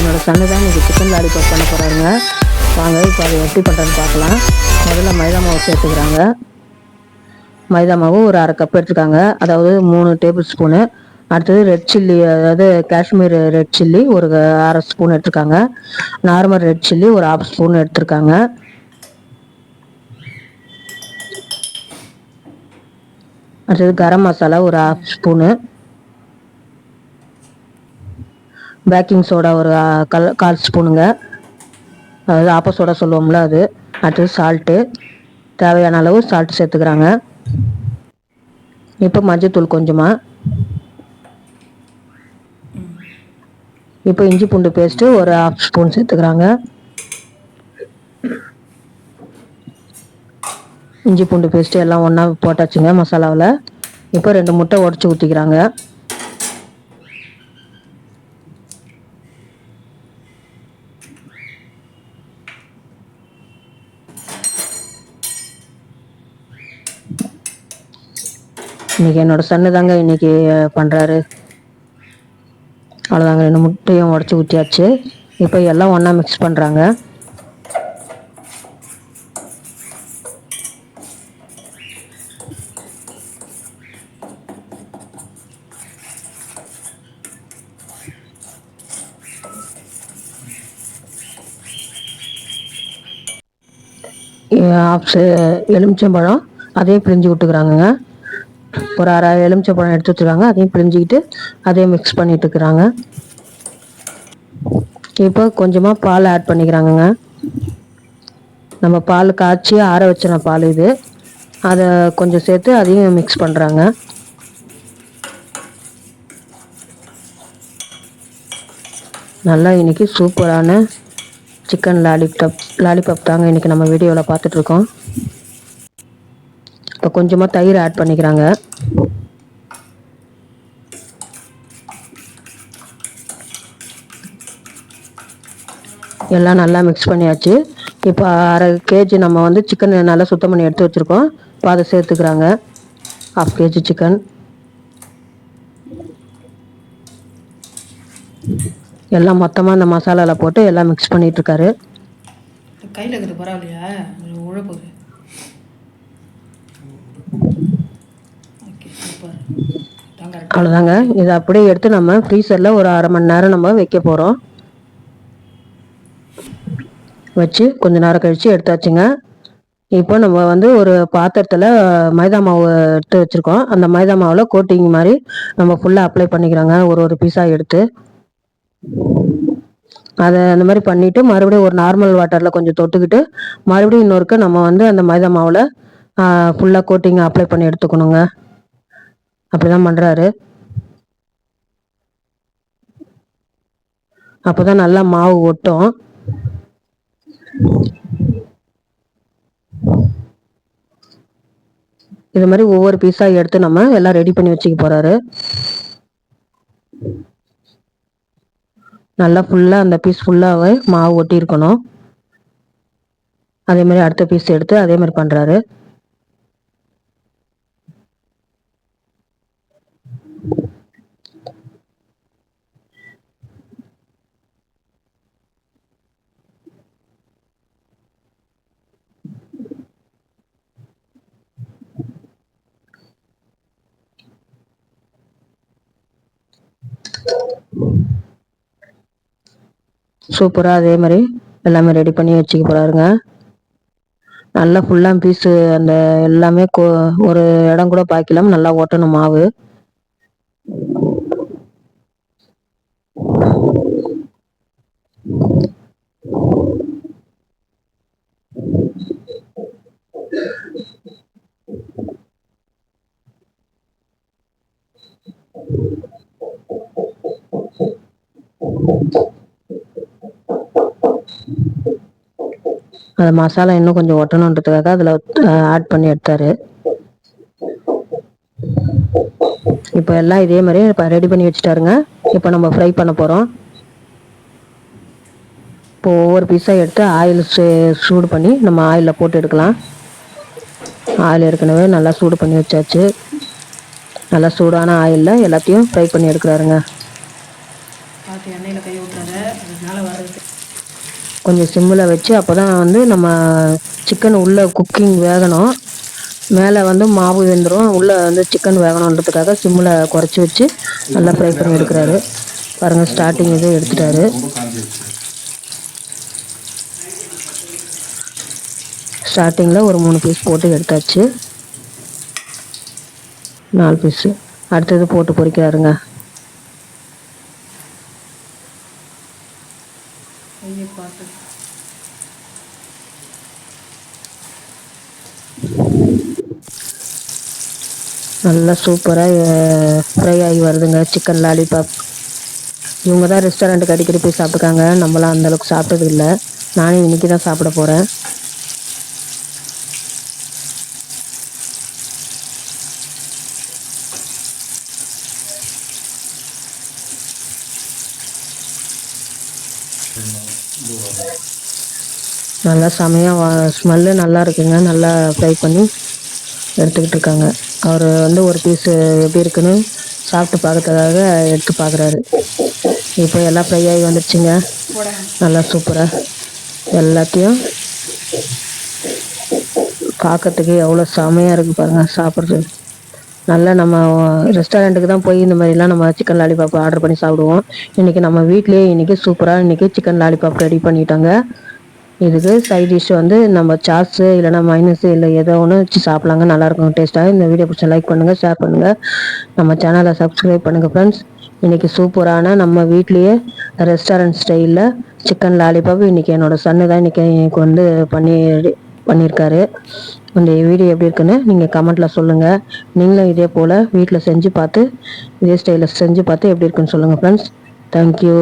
என்னோடய சன்னு தான் இன்றைக்கி சிக்கன் லாலிபாப் பண்ண போகிறாருங்க. வாங்க இப்போ அதை எப்படி பண்ணுறதுன்னு பார்க்கலாம். முதல்ல மைதா மாவு சேர்த்துக்கிறாங்க. மைதா மாவு ஒரு 1/2 கப் எடுத்துருக்காங்க, அதாவது 3 டேபிள் ஸ்பூனு. அடுத்தது ரெட் சில்லி, அதாவது காஷ்மீர் ரெட் சில்லி ஒரு 1/2 ஸ்பூன் எடுத்துருக்காங்க. நார்மல் ரெட் சில்லி ஒரு 1/2 ஸ்பூன் எடுத்துருக்காங்க. அடுத்தது கரம் மசாலா ஒரு 1/2 ஸ்பூனு. பேக்கிங் சோடா ஒரு 1/4 ஸ்பூனுங்க, அதாவது ஆப்ப சோடா சொல்லுவோம்ல அது. அடுத்தது சால்ட்டு, தேவையான அளவு சால்ட் சேர்த்துக்கிறாங்க. இப்போ மஞ்சத்தூள் கொஞ்சமாக. இப்போ இஞ்சி பூண்டு பேஸ்ட்டு ஒரு 1/2 ஸ்பூன் சேர்த்துக்கிறாங்க. இஞ்சி பூண்டு பேஸ்ட்டு எல்லாம் ஒன்றா போட்டாச்சுங்க மசாலாவில். இப்போ 2 முட்டை உடச்சி ஊற்றிக்கிறாங்க. இன்றைக்கி என்னோடய சன்னு தாங்க இன்றைக்கி பண்ணுறாரு. அவ்வளோதாங்க, 2 முட்டையும் உடச்சி ஊற்றியாச்சு. இப்போ எல்லாம் ஒன்றா மிக்ஸ் பண்ணுறாங்க. எலுமிச்சம்பழம் அதையும் பிழிஞ்சு விட்டுக்கிறாங்கங்க. ஒரு 1/2 எலுமிச்சம்பழம் எடுத்து வச்சுருக்காங்க, அதையும் பிழிஞ்சிக்கிட்டு அதையும் மிக்ஸ் பண்ணிட்டு இருக்கிறாங்க. இப்போ கொஞ்சமாக பால் ஆட் பண்ணிக்கிறாங்கங்க. நம்ம பால் காய்ச்சி ஆற வச்சின பால் இது, அதை கொஞ்சம் சேர்த்து அதையும் மிக்ஸ் பண்ணுறாங்க. நல்லா இன்றைக்கி சூப்பரான சிக்கன் லாலிபாப் தாங்க இன்றைக்கி நம்ம வீடியோவில் பார்த்துட்ருக்கோம். இப்போ கொஞ்சமாக தயிர் ஆட் பண்ணிக்கிறாங்க. எல்லாம் நல்லா மிக்ஸ் பண்ணியாச்சு. இப்போ 1/2 kg நம்ம வந்து சிக்கன் நல்லா சுத்தம் பண்ணி எடுத்து வச்சுருக்கோம். இப்போ அதை சேர்த்துக்கிறாங்க. 1/2 kg சிக்கன். எல்லாம் மொத்தமாக அந்த மசாலாவில் போட்டு எல்லாம் மிக்ஸ் பண்ணிகிட்ருக்காரு. கையில் இருக்குது பரவாயில்லையா, உழப்போகுது. அவ்வளோதாங்க, இதை அப்படியே எடுத்து நம்ம ஃப்ரீசரில் ஒரு 1/2 மணி நேரம் நம்ம வைக்க போகிறோம். வச்சு கொஞ்ச நேரம் கழித்து எடுத்தாச்சுங்க. இப்போ நம்ம வந்து ஒரு பாத்திரத்தில் மைதா மாவு எடுத்து வச்சுருக்கோம். அந்த மைதா மாவில் கோட்டிங் மாதிரி நம்ம ஃபுல்லாக அப்ளை பண்ணிக்கிறாங்க. ஒரு பீஸாக எடுத்து அதை அந்த மாதிரி பண்ணிவிட்டு மறுபடியும் ஒரு நார்மல் வாட்டரில் கொஞ்சம் தொட்டுக்கிட்டு மறுபடியும் இன்னொருக்க நம்ம வந்து அந்த மைதா மாவில் ஃபுல்லாக கோட்டிங் அப்ளை பண்ணி எடுத்துக்கணுங்க. அப்படி தான் பண்ணுறாரு. அப்போ தான் நல்லா மாவு ஒட்டும். இது மாதிரி ஒவ்வொரு பீஸாக எடுத்து நம்ம எல்லாம் ரெடி பண்ணி வச்சுக்க போகிறாரு. நல்லா ஃபுல்லாக அந்த பீஸ் ஃபுல்லாகவே மாவு ஒட்டி இருக்கணும். அதே மாதிரி அடுத்த பீஸ் எடுத்து அதே மாதிரி பண்ணுறாரு. சூப்பராக அதே மாதிரி எல்லாமே ரெடி பண்ணி வச்சுக்க போகிறாருங்க. நல்லா ஃபுல்லாக பீஸு அந்த எல்லாமே ஒரு இடம் கூட பாய்க்கலாம், நல்லா ஓட்டணும் மாவு. அந்த மசாலா இன்னும் கொஞ்சம் ஒட்டணுன்றதுக்காக அதில் ஆட் பண்ணி எடுத்தாரு. இப்போ எல்லாம் இதே மாதிரி இப்போ ரெடி பண்ணி வச்சுட்டாருங்க. இப்போ நம்ம ஃப்ரை பண்ண போகிறோம். இப்போ ஒவ்வொரு பீஸாக எடுத்து ஆயில் சூடு பண்ணி நம்ம ஆயிலில் போட்டு எடுக்கலாம். ஆயில் ஏற்கனவே நல்லா சூடு பண்ணி வச்சாச்சு. நல்லா சூடான ஆயிலில் எல்லாத்தையும் ஃப்ரை பண்ணி எடுக்கிறாருங்க. எண்ணெயில் கை விட்டுறாத, அது மேலே வர்றது. கொஞ்சம் சிம்மில் வச்சு, அப்போ தான் வந்து நம்ம சிக்கன் உள்ளே குக்கிங் வேகணும். மேலே வந்து மாவு வெந்துடும், உள்ளே வந்து சிக்கன் வேகணுன்றதுக்காக சிம்மில் குறைச்சி வச்சு நல்லா ஃப்ரை பண்ணி எடுக்கிறாரு. பாருங்கள், ஸ்டார்டிங் இது எடுத்துட்டாரு. ஸ்டார்டிங்கில் ஒரு 3 பீஸ் போட்டு எடுத்தாச்சு. 4 பீஸு அடுத்தது போட்டு பொரிக்கிறாருங்க. கையை பார்த்து நல்லா சூப்பராக ஃப்ரை ஆகி வருதுங்க சிக்கன் லாலிபாப். இவங்க தான் ரெஸ்டாரண்ட்டுக்கு அடிக்கடி போய் சாப்பிட்டுருக்காங்க, நம்மளாம் அந்தளவுக்கு சாப்பிட்டது இல்லை. நானே இன்றைக்கி தான் சாப்பிட போகிறேன். நல்லா செமையாக ஸ்மெல்லு நல்லா இருக்குங்க. நல்லா ஃப்ரை பண்ணி எடுத்துக்கிட்டு இருக்காங்க. அவர் வந்து ஒரு பீஸு எப்படி இருக்குன்னு சாப்பிட்டு பார்க்கறதுக்காக எடுத்து பார்க்குறாரு. இப்போ எல்லாம் ஃப்ரை ஆகி வந்துடுச்சுங்க, நல்லா சூப்பராக. எல்லாத்தையும் பார்க்கறதுக்கு எவ்வளோ செமையாக இருக்குது பாருங்கள் சாப்பிட்றது. நல்லா நம்ம ரெஸ்டாரண்ட்டுக்கு தான் போய் இந்த மாதிரிலாம் நம்ம சிக்கன் லாலிபாப் ஆர்டர் பண்ணி சாப்பிடுவோம். இன்றைக்கி நம்ம வீட்லேயே இன்றைக்கி சூப்பராக இன்றைக்கி சிக்கன் லாலிபாப் ரெடி பண்ணிட்டாங்க. இதுக்கு சைட் டிஷ் வந்து நம்ம சாஸு இல்லைனா மைனஸு இல்லை ஏதோ ஒன்று வச்சு சாப்பிட்லாங்க, நல்லாயிருக்கும் டேஸ்ட்டாக. இந்த வீடியோ பிடிச்சா லைக் பண்ணுங்கள், ஷேர் பண்ணுங்கள், நம்ம சேனலை சப்ஸ்கிரைப் பண்ணுங்கள் ஃப்ரெண்ட்ஸ். இன்றைக்கி சூப்பரான நம்ம வீட்லேயே ரெஸ்டாரண்ட் ஸ்டைலில் சிக்கன் லாலிபாப் இன்றைக்கி என்னோடய சன்னு தான் இன்றைக்கி எனக்கு வந்து பண்ணியிருக்காரு. இந்த வீடியோ எப்படி இருக்குன்னு நீங்கள் கமெண்ட்டில் சொல்லுங்கள். நீங்களும் இதே போல் வீட்டில் செஞ்சு பார்த்து இதே ஸ்டைலில் செஞ்சு பார்த்து எப்படி இருக்குன்னு சொல்லுங்கள் ஃப்ரெண்ட்ஸ். தேங்க்யூ.